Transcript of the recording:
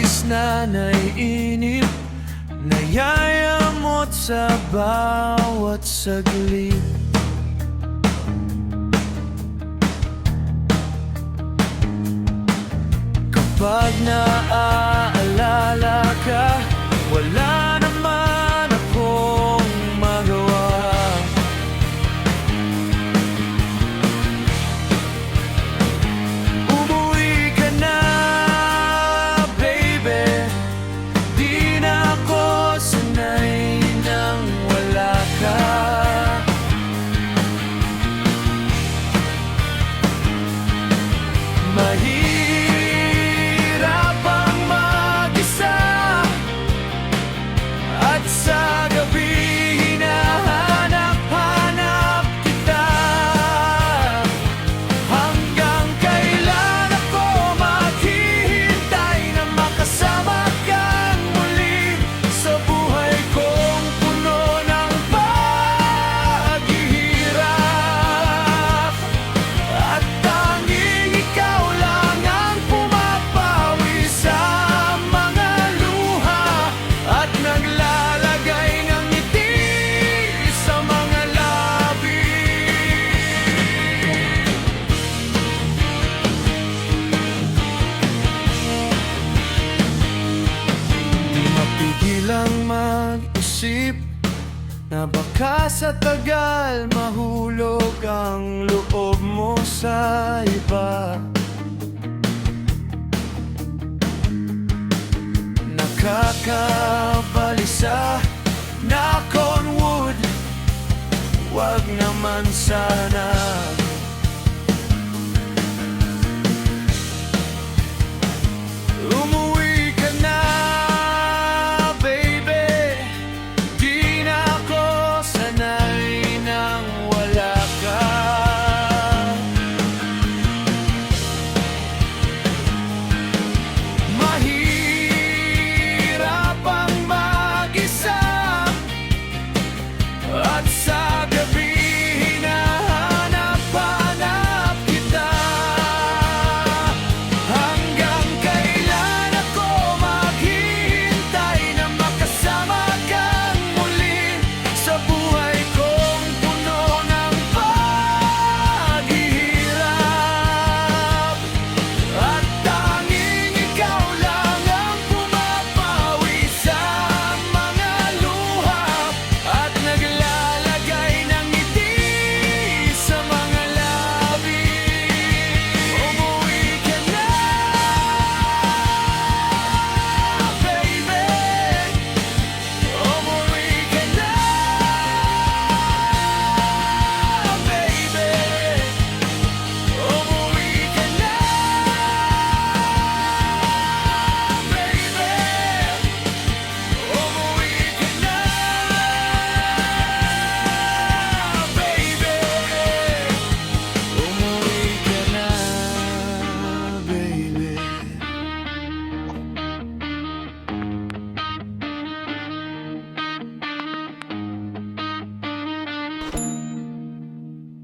oras na naiinip, nayayamot sa bawat saglit. Kapag naaalala ka, wala naman akong magawa. Umuwi ka na, baby. Di na ako sanay nang wala ka. Mahirap ang mag-isa, at sa gabi hinahanap-hanap kita. Hanggang kailan ako maghihintay na makasama kang muli sa buhay kong puno ng paghihirap. At tanging ikaw lang ang pumapawi sa mga luha at naglalagay ng ngiti sa mga labi. Di mapigilang mag-isip na baka sa tagal mahulog ang loob mo sa iba. Nakakabalisa, knock on wood, wag naman sana.